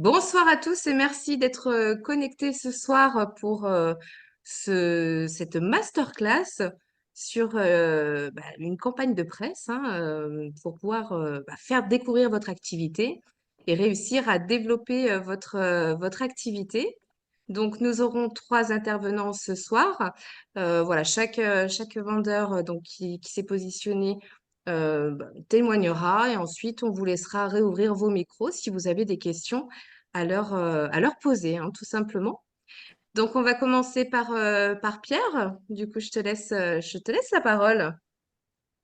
Bonsoir à tous et merci d'être connectés ce soir pour cette masterclass sur une campagne de presse pour pouvoir faire découvrir votre activité et réussir à développer votre activité. Donc, nous aurons trois intervenants ce soir. Voilà, chaque vendeur qui s'est positionné témoignera et ensuite on vous laissera réouvrir vos micros si vous avez des questions à leur poser, hein, tout simplement. Donc, on va commencer par Pierre. Du coup, je te laisse la parole.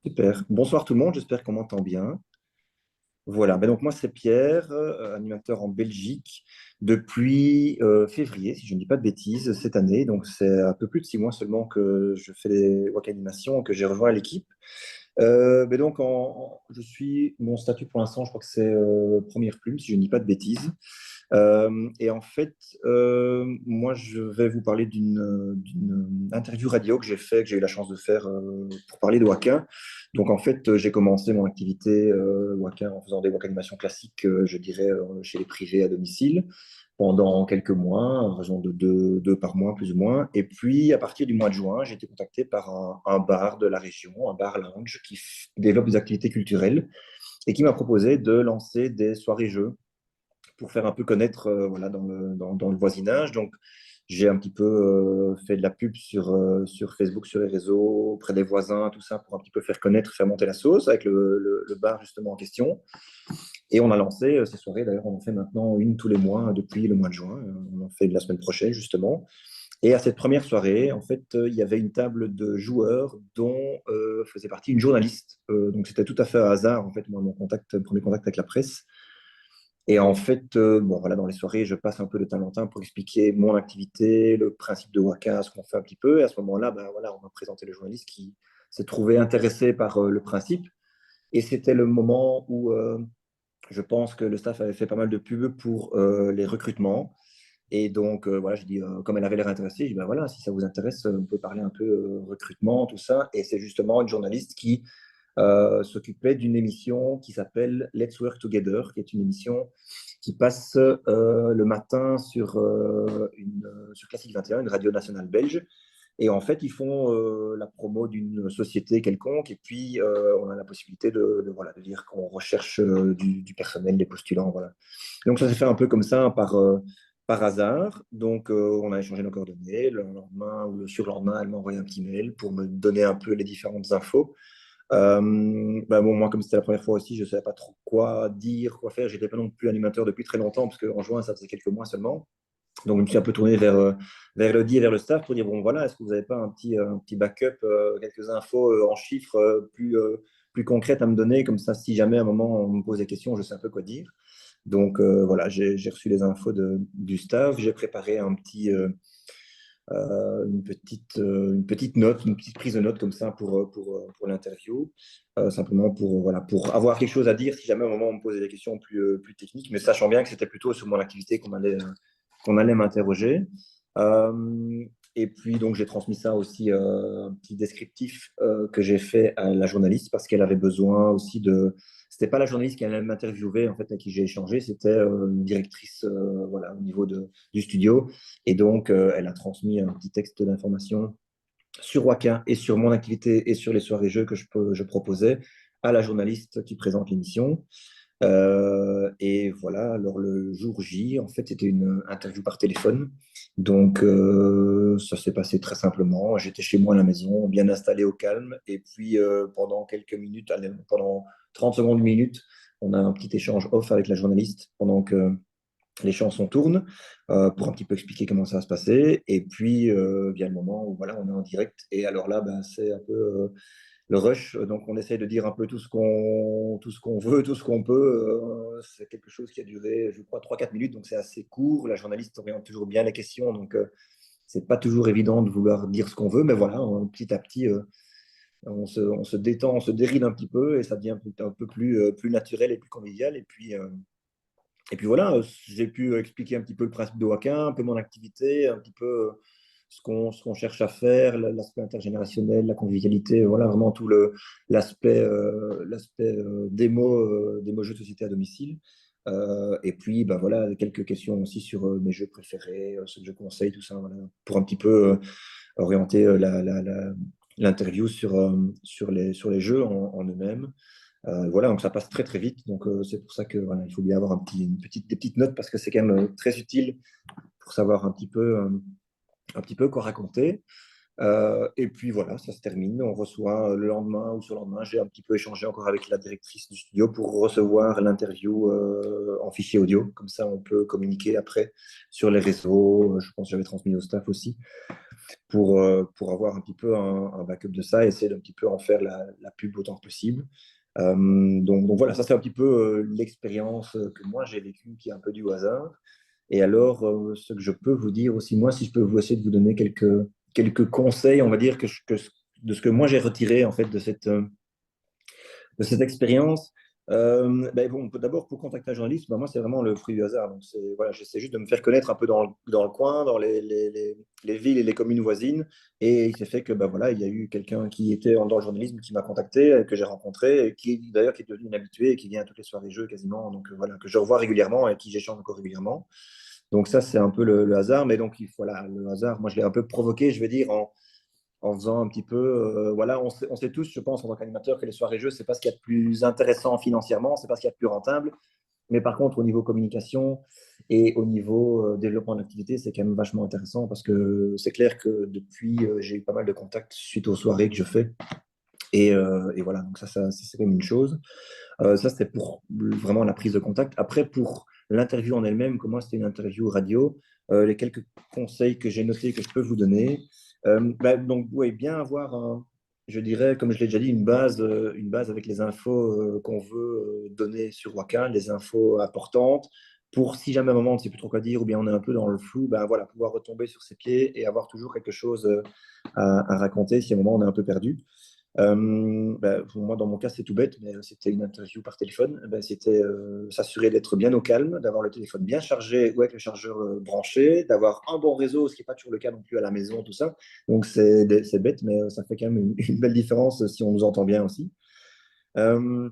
Super. Bonsoir tout le monde, j'espère qu'on m'entend bien. Voilà, donc moi c'est Pierre, animateur en Belgique depuis février, si je ne dis pas de bêtises, cette année. Donc c'est un peu plus de 6 mois seulement que je fais les WAC Animations, que j'ai rejoint l'équipe. Je suis, mon statut pour l'instant, je crois que c'est première plume, si je ne dis pas de bêtises. Et en fait, moi, je vais vous parler d'une interview radio que j'ai fait, que j'ai eu la chance de faire pour parler de Waka. Donc, en fait, j'ai commencé mon activité Waka en faisant des Waka animations classiques, je dirais, chez les privés à domicile pendant quelques mois, en raison de deux par mois plus ou moins. Et puis, à partir du mois de juin, j'ai été contacté par un bar de la région, un bar lounge qui développe des activités culturelles et qui m'a proposé de lancer des soirées-jeux pour faire un peu connaître voilà, dans le voisinage. Donc, j'ai un petit peu fait de la pub sur Facebook, sur les réseaux, auprès des voisins, tout ça, pour un petit peu faire connaître, faire monter la sauce avec le bar justement en question. Et on a lancé ces soirées, d'ailleurs, on en fait maintenant une tous les mois depuis le mois de juin. On en fait de la semaine prochaine, justement. Et à cette première soirée, en fait, il y avait une table de joueurs dont faisait partie une journaliste. Donc, c'était tout à fait un hasard, en fait, moi, premier contact avec la presse. Et en fait, bon, voilà, dans les soirées, je passe un peu de temps en temps pour expliquer mon activité, le principe de Waka, ce qu'on fait un petit peu. Et à ce moment-là, ben, voilà, on m'a présenté le journaliste qui s'est trouvé intéressé par le principe. Et c'était le moment où je pense que le staff avait fait pas mal de pubs pour les recrutements. Et donc, voilà, je dis, comme elle avait l'air intéressée, je dis, ben voilà, si ça vous intéresse, on peut parler un peu recrutement, tout ça. Et c'est justement une journaliste qui s'occupait d'une émission qui s'appelle Let's Work Together, qui est une émission qui passe le matin sur Classique 21, une radio nationale belge. Et en fait, ils font la promo d'une société quelconque, et puis on a la possibilité voilà, de dire qu'on recherche du personnel, des postulants. Voilà. Donc ça s'est fait un peu comme ça par hasard. Donc on a échangé nos coordonnées. Le lendemain ou le surlendemain, elle m'a envoyé un petit mail pour me donner un peu les différentes infos. Bon, moi, comme c'était la première fois aussi, je ne savais pas trop quoi dire, quoi faire. J'étais pas non plus animateur depuis très longtemps, parce qu'en juin, ça faisait quelques mois seulement. Donc, je me suis un peu tourné vers Elodie et vers le staff pour dire, bon, voilà, est-ce que vous n'avez pas un petit backup, quelques infos en chiffres plus concrètes à me donner, comme ça, si jamais à un moment on me pose des questions, je sais un peu quoi dire. Donc, voilà, j'ai reçu les infos du staff, j'ai préparé une petite note, une petite prise de note comme ça pour l'interview, simplement voilà, pour avoir quelque chose à dire si jamais à un moment on me posait des questions plus techniques, mais sachant bien que c'était plutôt sur mon activité qu'on allait m'interroger. Et puis, donc, j'ai transmis ça aussi, un petit descriptif que j'ai fait à la journaliste parce qu'elle avait besoin aussi de. C'était pas la journaliste qui allait m'interviewer, en fait, avec qui j'ai échangé, c'était une directrice voilà, au niveau du studio. Et donc, elle a transmis un petit texte d'information sur Waka et sur mon activité et sur les soirées jeux que je proposais à la journaliste qui présente l'émission. Et voilà, alors le jour J, en fait, c'était une interview par téléphone. Donc, ça s'est passé très simplement. J'étais chez moi à la maison, bien installé au calme. Et puis, pendant quelques minutes, allez, pendant 30 secondes, une minute, on a un petit échange off avec la journaliste pendant que les chansons tournent pour un petit peu expliquer comment ça va se passer. Et puis, vient le moment où voilà, on est en direct. Et alors là, ben, c'est un peu le rush. Donc, on essaye de dire un peu tout ce qu'on veut, tout ce qu'on peut. C'est quelque chose qui a duré, je crois, 3 4 minutes. Donc, c'est assez court. La journaliste oriente toujours bien les questions. Donc, c'est pas toujours évident de vouloir dire ce qu'on veut. Mais voilà, petit à petit, on se détend, on se déride un petit peu et ça devient un peu plus naturel et plus convivial. Et puis voilà, j'ai pu expliquer un petit peu le principe de Waka, un peu mon activité, un petit peu ce qu'on cherche à faire, l'aspect intergénérationnel, la convivialité, voilà vraiment l'aspect démo jeu de société à domicile. Et puis, bah, voilà, quelques questions aussi sur mes jeux préférés, ceux que je conseille, tout ça, voilà, pour un petit peu orienter l'interview sur les jeux en eux-mêmes. Voilà, donc ça passe très très vite. Donc c'est pour ça que voilà, il faut bien avoir des petites notes parce que c'est quand même très utile pour savoir un petit peu quoi raconter. Et puis voilà, ça se termine. On reçoit le lendemain ou sur le lendemain, j'ai un petit peu échangé encore avec la directrice du studio pour recevoir l'interview en fichier audio. Comme ça, on peut communiquer après sur les réseaux. Je pense que j'avais transmis au staff aussi pour avoir un petit peu un backup de ça et essayer d'un petit peu en faire la pub autant que possible. Donc voilà, ça c'est un petit peu l'expérience que moi j'ai vécue qui est un peu du hasard. Et alors, ce que je peux vous dire aussi, moi, si je peux vous essayer de vous donner quelques conseils, on va dire, de ce que moi j'ai retiré en fait de cette expérience. Ben bon, d'abord, pour contacter un journaliste, ben moi, c'est vraiment le fruit du hasard. Donc, voilà, j'essaie juste de me faire connaître un peu dans le coin, dans les villes et les communes voisines. Et il s'est fait que ben voilà, il y a eu quelqu'un qui était dans le journalisme qui m'a contacté, que j'ai rencontré, et qui d'ailleurs qui est devenu une habituée et qui vient à toutes les soirées jeux quasiment. Donc, voilà, que je revois régulièrement et qui j'échange encore régulièrement. Donc, ça, c'est un peu le hasard. Mais donc, voilà, le hasard, moi, je l'ai un peu provoqué, je vais dire, en faisant un petit peu, voilà, on sait tous, je pense, en tant qu'animateur, que les soirées jeux, c'est pas ce qu'il y a de plus intéressant financièrement, c'est pas ce qu'il y a de plus rentable. Mais par contre, au niveau communication et au niveau développement d'activité, c'est quand même vachement intéressant parce que c'est clair que depuis, j'ai eu pas mal de contacts suite aux soirées que je fais. Et voilà, donc ça c'est quand même une chose. Ça, c'était pour vraiment la prise de contact. Après, pour l'interview en elle-même, comme moi, c'était une interview radio, les quelques conseils que j'ai notés que je peux vous donner. Bah, donc, oui, bien avoir, je dirais, comme je l'ai déjà dit, une base avec les infos qu'on veut donner sur Waka, les infos importantes, pour si jamais à un moment on ne sait plus trop quoi dire ou bien on est un peu dans le flou, ben voilà, pouvoir retomber sur ses pieds et avoir toujours quelque chose à raconter si à un moment on est un peu perdu. Moi, dans mon cas, c'est tout bête, mais c'était une interview par téléphone. C'était s'assurer d'être bien au calme, d'avoir le téléphone bien chargé ou avec le chargeur branché, d'avoir un bon réseau, ce qui n'est pas toujours le cas non plus à la maison, tout ça. Donc, c'est bête, mais ça fait quand même une belle différence si on nous entend bien aussi. Euh,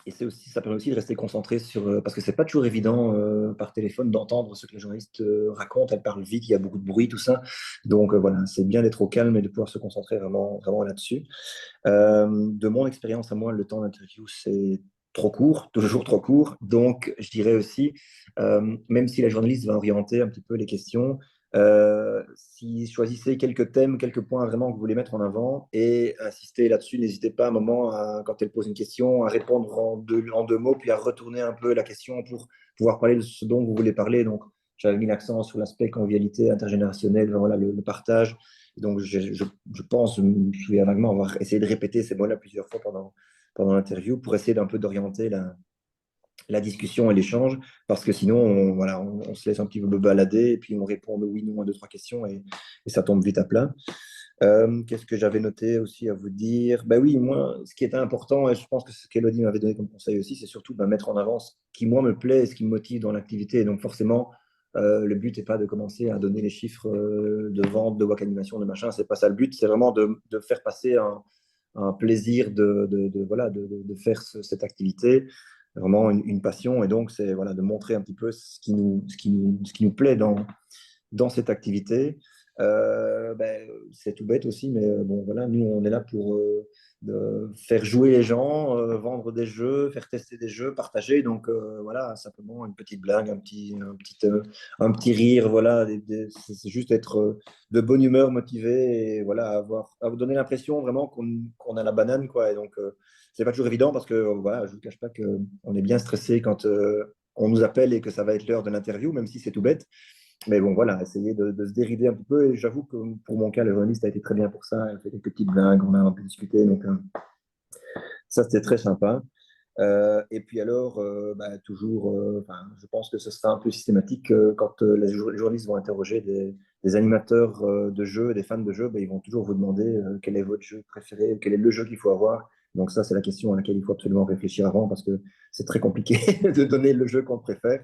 et ça permet aussi de rester concentré sur, parce que c'est pas toujours évident par téléphone d'entendre ce que les journalistes racontent. Elles parlent vite, il y a beaucoup de bruit, tout ça. Donc voilà, c'est bien d'être au calme et de pouvoir se concentrer vraiment, vraiment là-dessus. De mon expérience à moi, le temps d'interview, c'est trop court, toujours trop court. Donc, je dirais aussi, même si la journaliste va orienter un petit peu les questions, si choisissez quelques thèmes, quelques points vraiment que vous voulez mettre en avant et insister là-dessus, n'hésitez pas à un moment, quand elle pose une question, à répondre en deux mots, puis à retourner un peu la question pour pouvoir parler de ce dont vous voulez parler. Donc, j'avais mis l'accent sur l'aspect convivialité intergénérationnelle, voilà, le partage. Donc, je pense, je me souviens vaguement avoir essayé de répéter ces mots-là plusieurs fois pendant l'interview pour essayer d'un peu d'orienter la discussion et l'échange, parce que sinon, voilà, on se laisse un petit peu balader et puis on répond oui, non à deux, trois questions et ça tombe vite à plat. Qu'est-ce que j'avais noté aussi à vous dire? Ben oui, moi, ce qui était important, et je pense que ce qu'Elodie m'avait donné comme conseil aussi, c'est surtout mettre en avant ce qui, moi, me plaît et ce qui me motive dans l'activité. Et donc, forcément, le but n'est pas de commencer à donner les chiffres de vente, de WAC animation, de machin. C'est pas ça le but. C'est vraiment de faire passer un plaisir voilà, de faire cette activité, vraiment une passion. Et donc, c'est voilà, de montrer un petit peu ce qui nous plaît dans cette activité. C'est tout bête aussi, mais bon, voilà, nous, on est là pour de faire jouer les gens, vendre des jeux, faire tester des jeux, partager. Donc, voilà, simplement une petite blague, un petit rire, voilà. C'est juste être de bonne humeur, motivé et voilà, à vous donner l'impression vraiment qu'on a la banane, quoi. Et donc, c'est pas toujours évident parce que, voilà, je ne vous cache pas qu'on est bien stressé quand on nous appelle et que ça va être l'heure de l'interview, même si c'est tout bête. Mais bon, voilà, essayer de se dérider un petit peu. Et j'avoue que pour mon cas, le journaliste a été très bien pour ça. Il a fait quelques petites blagues, on a un peu discuté. Donc, ça, c'était très sympa. Et puis alors, toujours, je pense que ce sera un peu systématique quand les journalistes vont interroger des animateurs de jeux, des fans de jeux, ils vont toujours vous demander quel est votre jeu préféré, quel est le jeu qu'il faut avoir. Donc ça, c'est la question à laquelle il faut absolument réfléchir avant parce que c'est très compliqué de donner le jeu qu'on préfère.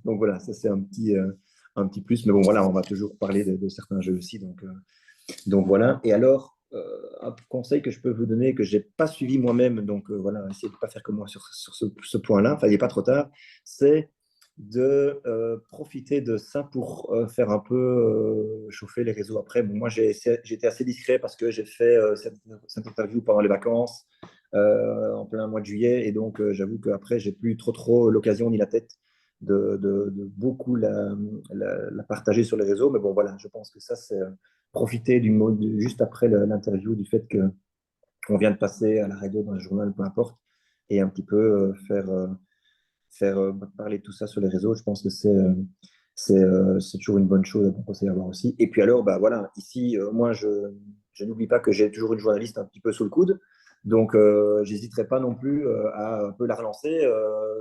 Donc voilà, ça c'est un petit plus. Mais bon, voilà, on va toujours parler de certains jeux aussi. Donc voilà. Et alors, un conseil que je peux vous donner, que je n'ai pas suivi moi-même, donc voilà, essayez de ne pas faire comme moi sur ce point-là, enfin, il n'est pas trop tard, c'est de profiter de ça pour faire un peu chauffer les réseaux après. Bon, moi, j'ai été assez discret parce que j'ai fait cette interview pendant les vacances, en plein mois de juillet, et donc j'avoue qu'après, j'ai plus trop l'occasion ni la tête de beaucoup la partager sur les réseaux. Mais bon, voilà, je pense que ça, c'est profiter du mot juste après l'interview du fait qu'on vient de passer à la radio, dans le journal, peu importe, et un petit peu faire parler de tout ça sur les réseaux. Je pense que c'est toujours une bonne chose, un bon conseil à avoir aussi. Et puis alors, bah voilà, ici, moi, je n'oublie pas que j'ai toujours une journaliste un petit peu sous le coude. Donc, j'hésiterai pas non plus à un peu la relancer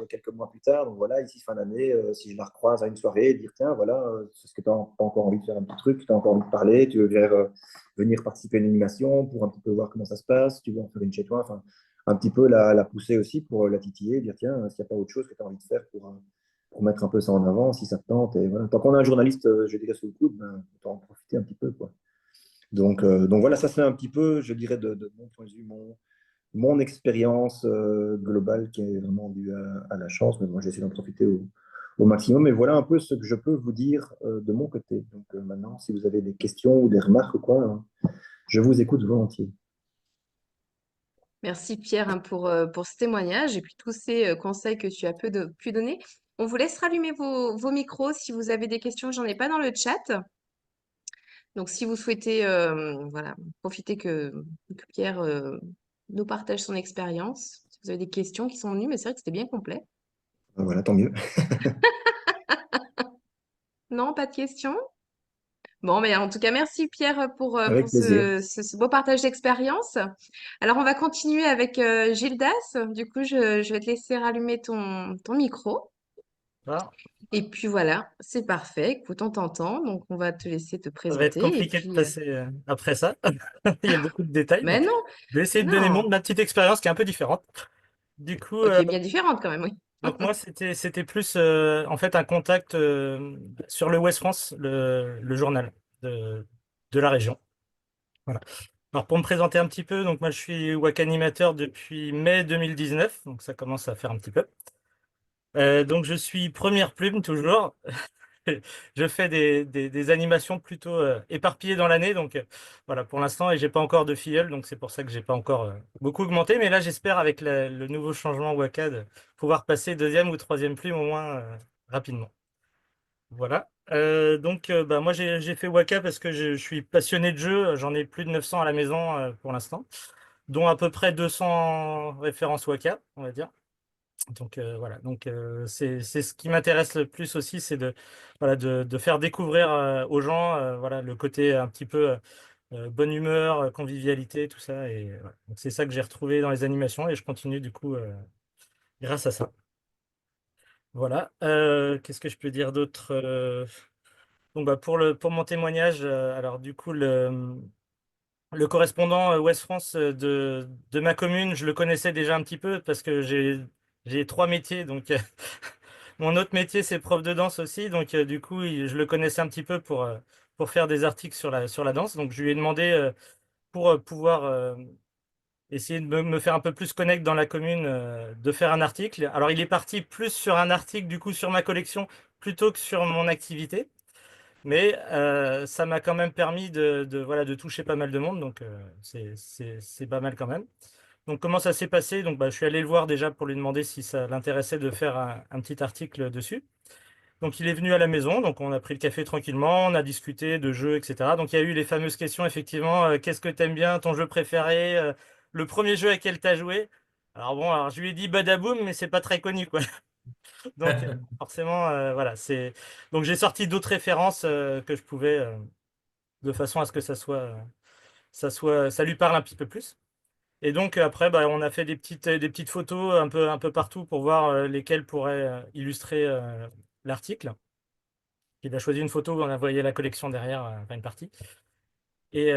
quelques mois plus tard. Donc voilà, ici, fin d'année, si je la recroise à une soirée, dire, tiens, voilà, c'est ce que tu as encore envie de faire un petit truc, tu as encore envie de parler, tu veux venir participer à une animation pour un petit peu voir comment ça se passe, tu veux en faire une chez toi. Enfin, un petit peu la pousser aussi pour la titiller, dire tiens, s'il n'y a pas autre chose que tu as envie de faire pour mettre un peu ça en avant, si ça te tente. Et voilà. Tant qu'on a un journaliste, je dirais, sous le coude, ben, autant en profiter un petit peu. Quoi. Donc voilà, ça c'est un petit peu, je dirais, de mon point de vue, mon expérience globale qui est vraiment due à la chance. Mais moi, j'essaie d'en profiter au maximum. Et voilà un peu ce que je peux vous dire de mon côté. Donc maintenant, si vous avez des questions ou des remarques ou quoi, hein, je vous écoute volontiers. Merci Pierre hein, pour ce témoignage et puis tous ces conseils que tu as pu donner. On vous laisse rallumer vos micros si vous avez des questions. J'en ai pas dans le chat. Donc si vous souhaitez voilà, profiter que Pierre nous partage son expérience, si vous avez des questions qui sont venues, mais c'est vrai que c'était bien complet. Voilà, tant mieux. Non, pas de questions? Bon, mais en tout cas, merci Pierre pour Avec plaisir. ce beau partage d'expérience. Alors, on va continuer avec Gildas. Du coup, je vais te laisser rallumer ton micro. Ah, Et puis voilà, c'est parfait. Écoute, on t'entend, donc on va te laisser te ça va être présenter. Et compliqué de puis, passer après ça. Il y a beaucoup de détails, mais mais non, je vais essayer mais de donner non. ma petite expérience qui est un peu différente. Du coup, Ok, bien différente quand même, oui. donc moi, c'était plus en fait un contact sur le Ouest France, le journal de la région. Voilà. Alors pour me présenter un petit peu, donc moi je suis WAC animateur depuis mai 2019, donc ça commence à faire un petit peu. Donc je suis première plume toujours. Je fais des animations plutôt éparpillées dans l'année, donc voilà pour l'instant, et j'ai pas encore de filleul, donc c'est pour ça que j'ai pas encore beaucoup augmenté. Mais là, j'espère avec le nouveau changement Waka de pouvoir passer deuxième ou troisième plume au moins rapidement. Voilà. Donc bah, moi j'ai fait Waka parce que je suis passionné de jeu. J'en ai plus de 900 à la maison pour l'instant, dont à peu près 200 références Waka, on va dire. Donc voilà, donc c'est ce qui m'intéresse le plus aussi, c'est voilà, de faire découvrir aux gens voilà, le côté un petit peu bonne humeur, convivialité, tout ça. Et voilà. Donc c'est ça que j'ai retrouvé dans les animations et je continue du coup grâce à ça. Voilà. Qu'est-ce que je peux dire d'autre donc, bah, pour mon témoignage, alors du coup, le correspondant Ouest France de ma commune, je le connaissais déjà un petit peu parce que j'ai trois métiers. Donc, mon autre métier, c'est prof de danse aussi. Donc, du coup, je le connaissais un petit peu pour faire des articles sur la danse. Donc, je lui ai demandé pour pouvoir essayer de me faire un peu plus connaître dans la commune, de faire un article. Alors, il est parti plus sur un article, du coup, sur ma collection plutôt que sur mon activité. Mais ça m'a quand même permis voilà, de toucher pas mal de monde, donc c'est pas mal quand même. Donc comment ça s'est passé? Donc bah, je suis allé le voir déjà pour lui demander si ça l'intéressait de faire un petit article dessus. Donc il est venu à la maison, donc on a pris le café tranquillement, on a discuté de jeux, etc. Donc il y a eu les fameuses questions, effectivement, qu'est-ce que t'aimes bien, ton jeu préféré, le premier jeu à quel t'as joué? Alors bon, alors je lui ai dit Badaboom, mais c'est pas très connu, quoi. Donc forcément, voilà, c'est. Donc j'ai sorti d'autres références que je pouvais, de façon à ce que ça lui parle un petit peu plus. Et donc après, bah, on a fait des petites photos un peu partout pour voir lesquelles pourraient illustrer l'article. Il a choisi une photo, on a envoyé la collection derrière, enfin une partie. Et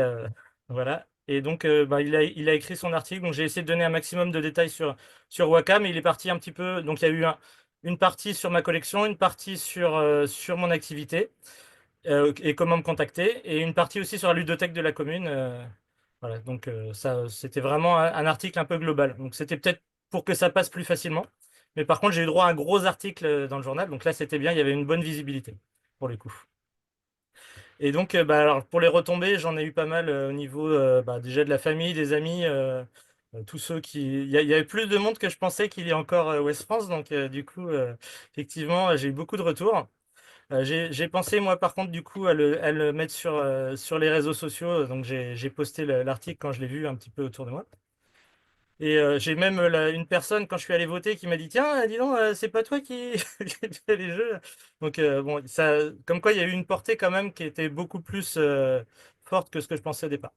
voilà. Et donc, bah, il a écrit son article. Donc, j'ai essayé de donner un maximum de détails sur Wacom. Mais il est parti un petit peu. Donc, il y a eu une partie sur ma collection, une partie sur mon activité et comment me contacter, et une partie aussi sur la ludothèque de la commune. Voilà, donc ça, c'était vraiment un article un peu global. Donc c'était peut-être pour que ça passe plus facilement. Mais par contre, j'ai eu droit à un gros article dans le journal. Donc là, c'était bien, il y avait une bonne visibilité pour le coup. Et donc, bah, alors, pour les retombées, j'en ai eu pas mal au niveau bah, déjà de la famille, des amis, tous ceux qui. Il y avait plus de monde que je pensais qu'il y ait encore West France. Donc, du coup, effectivement, j'ai eu beaucoup de retours. J'ai pensé, moi, par contre, du coup, à le mettre sur les réseaux sociaux. Donc, j'ai posté l'article quand je l'ai vu un petit peu autour de moi. Et j'ai même une personne, quand je suis allé voter, qui m'a dit, tiens, dis donc, c'est pas toi qui, qui fais les jeux. Donc, bon, ça, comme quoi, il y a eu une portée quand même qui était beaucoup plus forte que ce que je pensais au départ.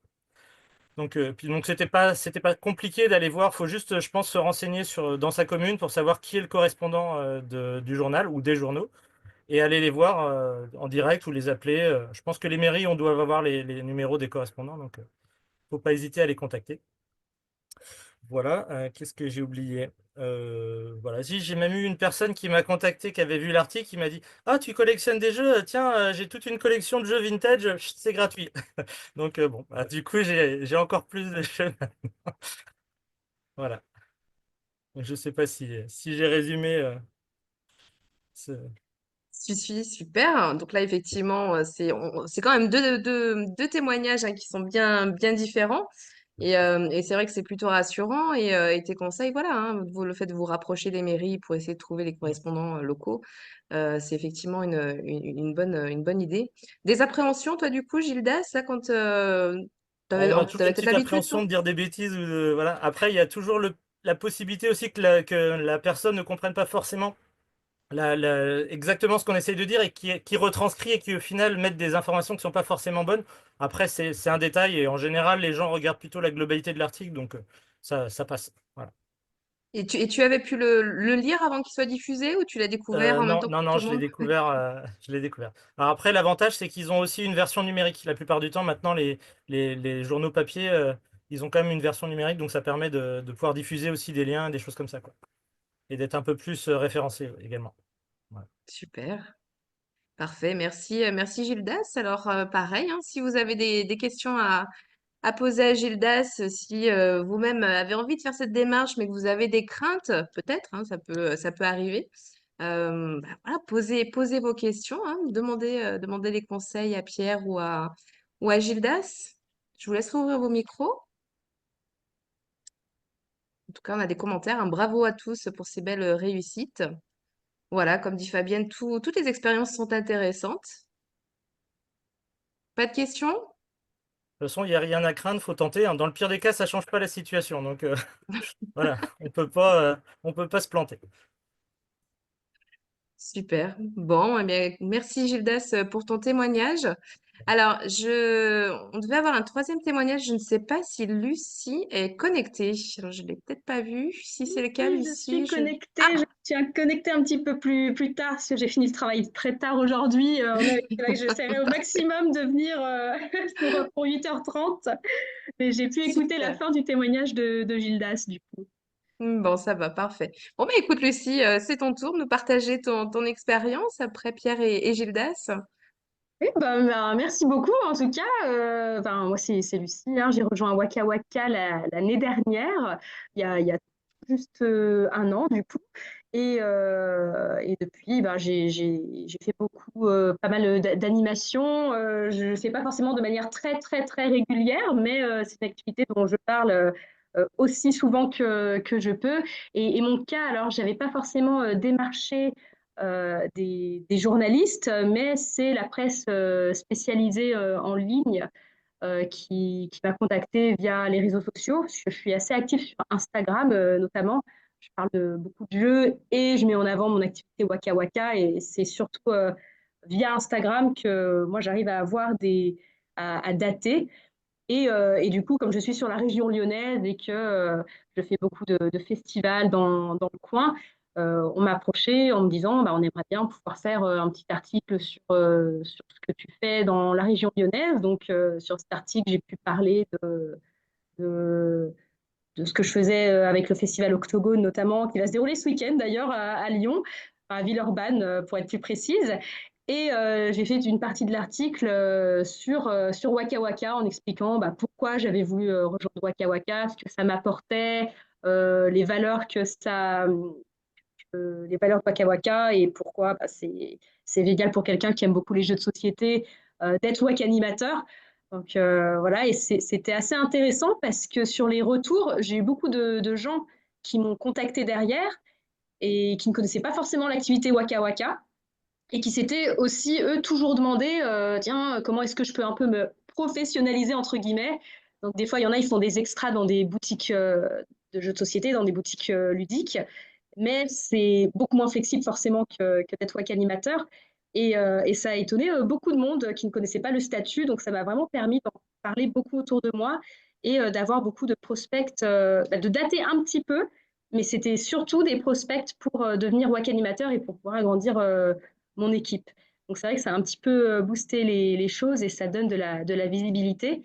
Donc, donc c'était pas compliqué d'aller voir. Faut juste, je pense, se renseigner dans sa commune pour savoir qui est le correspondant du journal ou des journaux et aller les voir en direct ou les appeler. Je pense que les mairies, on doit avoir les numéros des correspondants, donc faut pas hésiter à les contacter. Voilà, qu'est-ce que j'ai oublié? Voilà, si j'ai même eu une personne qui m'a contacté, qui avait vu l'article, qui m'a dit: Ah, tu collectionnes des jeux? Tiens, j'ai toute une collection de jeux vintage, chut, c'est gratuit. Donc, bon, bah, du coup, j'ai encore plus de jeux. Voilà. Je sais pas si j'ai résumé. Ce- Si, super. Donc là, effectivement, c'est quand même deux témoignages hein, qui sont bien différents. Et c'est vrai que c'est plutôt rassurant. Et tes conseils, voilà, hein, le fait de vous rapprocher des mairies pour essayer de trouver les correspondants locaux, c'est effectivement une bonne idée. Des appréhensions, toi, du coup, Gildas, là, quand tu avais, On a toujours une peut-être petite l'habitude, appréhension toi? de dire des bêtises. Voilà. Après, il y a toujours la possibilité aussi que la personne ne comprenne pas forcément exactement ce qu'on essaye de dire et qui retranscrit et qui au final mettent des informations qui ne sont pas forcément bonnes. Après, c'est un détail et en général, les gens regardent plutôt la globalité de l'article, donc ça passe. Voilà. Et tu avais pu le lire avant qu'il soit diffusé ou tu l'as découvert en même Non, temps que non, non, tout le je l'ai monde? découvert. Je l'ai découvert. Alors après, l'avantage, c'est qu'ils ont aussi une version numérique. La plupart du temps, maintenant, les journaux papier, ils ont quand même une version numérique, donc ça permet de pouvoir diffuser aussi des liens, des choses comme ça, quoi. Et d'être un peu plus référencé également. Voilà. Super. Parfait, merci, merci Gildas. Alors, pareil, hein, si vous avez des questions à poser à Gildas, si vous-même avez envie de faire cette démarche, mais que vous avez des craintes, peut-être, hein, ça peut arriver, bah, voilà, posez vos questions, hein, demandez les conseils à Pierre ou à Gildas. Je vous laisserai ouvrir vos micros. En tout cas, on a des commentaires. Un bravo à tous pour ces belles réussites. Voilà, comme dit Fabienne, toutes les expériences sont intéressantes. Pas de questions? De toute façon, il n'y a rien à craindre, faut tenter, hein. Dans le pire des cas, ça ne change pas la situation. Donc voilà, on peut pas se planter. Super. Bon, eh bien, merci Gildas pour ton témoignage. Alors, on devait avoir un troisième témoignage. Je ne sais pas si Lucie est connectée. Alors, je ne l'ai peut-être pas vue. Si c'est le cas, Oui, je suis Lucie, connectée. Je Ah, suis connectée un petit peu plus tard parce que j'ai fini le travail très tard aujourd'hui. C'est vrai que j'essaierai au maximum de venir pour 8h30. Mais j'ai pu écouter la super. fin du témoignage de Gildas, du coup. Bon, ça va, parfait. Bon, bah écoute, Lucie, c'est ton tour de nous partager ton expérience après Pierre et Gildas. Oui, merci beaucoup. En tout cas, moi, c'est Lucie, hein. J'ai rejoint Waka Waka l'année dernière, il y a juste un an, du coup. Et depuis, j'ai fait beaucoup, pas mal d'animations. Je ne le fais pas forcément de manière très, très, très régulière, mais c'est une activité dont je parle aussi souvent que je peux. Et mon cas, alors, je n'avais pas forcément démarché des journalistes, mais c'est la presse spécialisée en ligne qui m'a contactée via les réseaux sociaux. Je suis assez active sur Instagram notamment. Je parle de beaucoup de jeux et je mets en avant mon activité Waka Waka. Et c'est surtout via Instagram que moi j'arrive à avoir à dater. Et du coup, comme je suis sur la région lyonnaise et que je fais beaucoup de festivals dans le coin, on m'a approché en me disant bah, on aimerait bien pouvoir faire un petit article sur ce que tu fais dans la région lyonnaise. Donc, sur cet article, j'ai pu parler de, de ce que je faisais avec le festival Octogone, notamment, qui va se dérouler ce week-end d'ailleurs à Lyon, à Villeurbanne, pour être plus précise. Et j'ai fait une partie de l'article sur Waka Waka en expliquant pourquoi j'avais voulu rejoindre Waka Waka, ce que ça m'apportait, les valeurs les valeurs de Waka Waka et pourquoi c'est légal pour quelqu'un qui aime beaucoup les jeux de société d'être Waka animateur. Donc voilà, et c'était assez intéressant parce que sur les retours, j'ai eu beaucoup de gens qui m'ont contacté derrière et qui ne connaissaient pas forcément l'activité Waka Waka et qui s'étaient aussi, eux, toujours demandé, tiens, comment est-ce que je peux un peu me professionnaliser, entre guillemets. Donc des fois, il y en a, ils font des extras dans des boutiques de jeux de société, dans des boutiques ludiques, mais c'est beaucoup moins flexible forcément que d'être WAC animateur. Et ça a étonné beaucoup de monde qui ne connaissait pas le statut, donc ça m'a vraiment permis d'en parler beaucoup autour de moi et d'avoir beaucoup de prospects, de dater un petit peu, mais c'était surtout des prospects pour devenir WAC animateur et pour pouvoir agrandir mon équipe. Donc c'est vrai que ça a un petit peu boosté les choses et ça donne de la visibilité.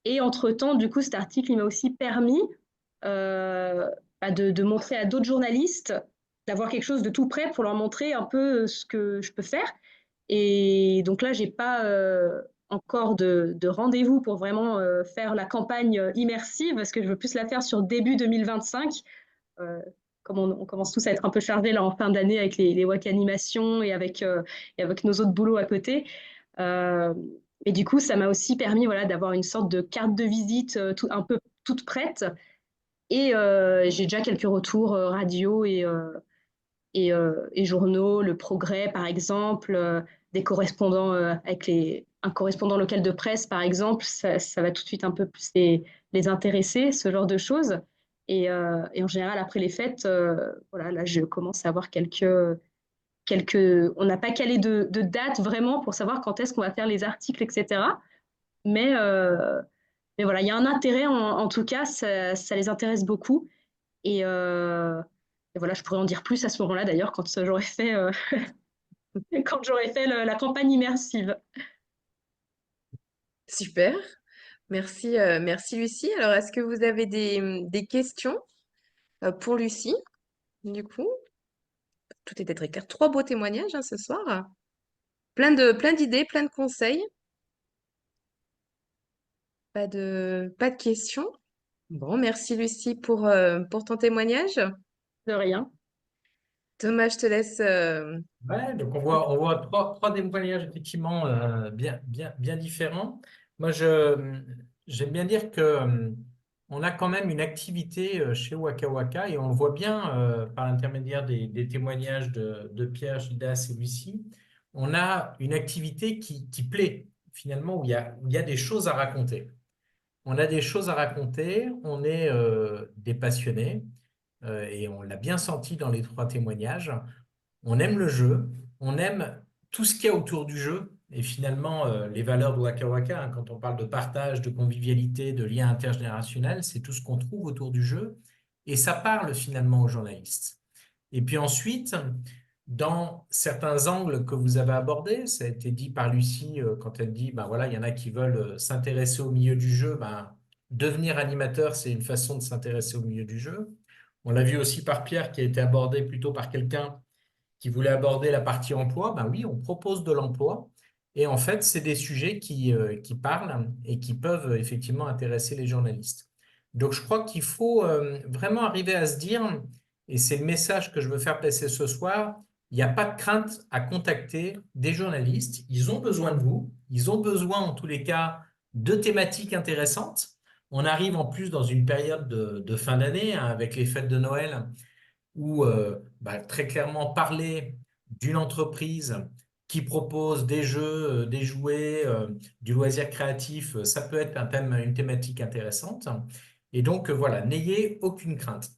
Et entre-temps, du coup, cet article il m'a aussi permis de montrer à d'autres journalistes, d'avoir quelque chose de tout prêt pour leur montrer un peu ce que je peux faire. Et donc là, j'ai pas encore de rendez-vous pour vraiment faire la campagne immersive, parce que je veux plus la faire sur début 2025. Euh, Comme on commence tous à être un peu chargés là en fin d'année avec les WAC animations et avec nos autres boulots à côté. Euh, et du coup, ça m'a aussi permis voilà, d'avoir une sorte de carte de visite un peu toute prête. Et j'ai déjà quelques retours radio et journaux, Le Progrès par exemple, des correspondants un correspondant local de presse par exemple, ça va tout de suite un peu plus les intéresser, ce genre de choses. Et en général, après les fêtes, voilà, là, je commence à avoir on n'a pas calé de date vraiment pour savoir quand est-ce qu'on va faire les articles, etc. Mais, euh, mais voilà, il y a un intérêt en tout cas, ça les intéresse beaucoup. Et voilà, je pourrais en dire plus à ce moment-là d'ailleurs quand j'aurais fait, quand j'aurais fait la campagne immersive. Super. Merci, merci Lucie. Alors, est-ce que vous avez des questions pour Lucie? Du coup, tout était très clair. Trois beaux témoignages hein, ce soir. Plein d'idées, plein de conseils. Pas de questions. Bon, merci Lucie pour ton témoignage. De rien. Thomas, je te laisse. Ouais, donc on voit trois témoignages effectivement bien différents. Moi, j'aime bien dire que on a quand même une activité chez Waka Waka et on le voit bien par l'intermédiaire des témoignages de Pierre, Gildas et Lucie. On a une activité qui plaît finalement, où il y a des choses à raconter. On a des choses à raconter, on est des passionnés et on l'a bien senti dans les trois témoignages. On aime le jeu, on aime tout ce qu'il y a autour du jeu. Et finalement, les valeurs de Waka Waka, hein, quand on parle de partage, de convivialité, de lien intergénérationnel, c'est tout ce qu'on trouve autour du jeu. Et ça parle finalement aux journalistes. Et puis ensuite, dans certains angles que vous avez abordés, ça a été dit par Lucie quand elle dit, ben voilà, il y en a qui veulent s'intéresser au milieu du jeu. Ben, devenir animateur, c'est une façon de s'intéresser au milieu du jeu. On l'a vu aussi par Pierre qui a été abordé plutôt par quelqu'un qui voulait aborder la partie emploi, ben oui, on propose de l'emploi. Et en fait, c'est des sujets qui parlent et qui peuvent effectivement intéresser les journalistes. Donc, je crois qu'il faut vraiment arriver à se dire, et c'est le message que je veux faire passer ce soir, il n'y a pas de crainte à contacter des journalistes. Ils ont besoin de vous. Ils ont besoin, en tous les cas, de thématiques intéressantes. On arrive en plus dans une période de fin d'année, hein, avec les fêtes de Noël où très clairement parler d'une entreprise qui propose des jeux, des jouets, du loisir créatif, ça peut être un thème, une thématique intéressante. Et donc, voilà, n'ayez aucune crainte.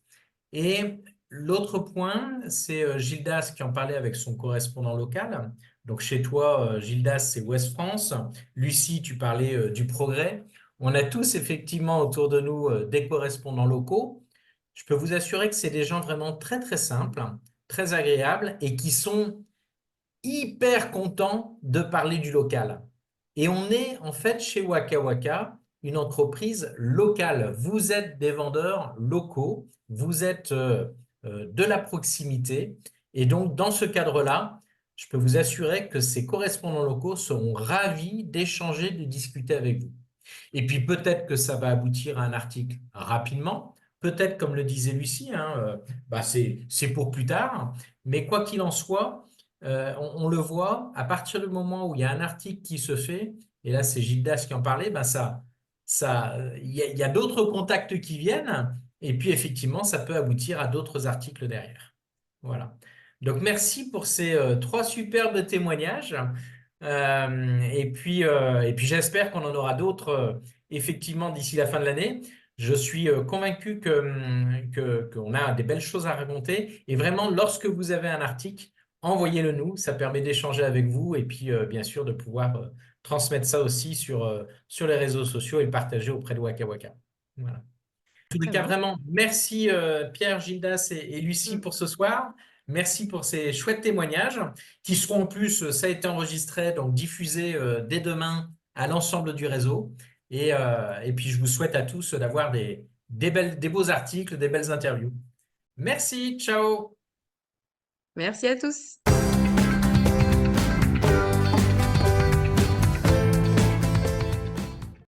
Et l'autre point, c'est Gildas qui en parlait avec son correspondant local. Donc, chez toi, Gildas, c'est Ouest France. Lucie, tu parlais du Progrès. On a tous effectivement autour de nous des correspondants locaux. Je peux vous assurer que c'est des gens vraiment très, très simples, très agréables et qui sont hyper contents de parler du local. Et on est en fait chez Waka Waka une entreprise locale. Vous êtes des vendeurs locaux, vous êtes de la proximité. Et donc, dans ce cadre-là, je peux vous assurer que ces correspondants locaux seront ravis d'échanger, de discuter avec vous. Et puis peut-être que ça va aboutir à un article rapidement. Peut-être, comme le disait Lucie, hein, c'est pour plus tard. Mais quoi qu'il en soit, on le voit, à partir du moment où il y a un article qui se fait, et là c'est Gildas qui en parlait, il y a d'autres contacts qui viennent, et puis effectivement, ça peut aboutir à d'autres articles derrière. Voilà. Donc merci pour ces 3 superbes témoignages. Et puis j'espère qu'on en aura d'autres effectivement d'ici la fin de l'année. Je suis convaincu qu'on a des belles choses à raconter. Et vraiment, lorsque vous avez un article, envoyez-le nous. Ça permet d'échanger avec vous et puis bien sûr de pouvoir transmettre ça aussi sur les réseaux sociaux et le partager auprès de Waka Waka. Voilà. En tous les Très cas, bien. vraiment, merci Pierre, Gildas et Lucie pour ce soir. Merci pour ces chouettes témoignages qui seront en plus, ça a été enregistré, donc diffusé dès demain à l'ensemble du réseau. Et puis, je vous souhaite à tous d'avoir des beaux articles, des belles interviews. Merci, ciao! Merci à tous.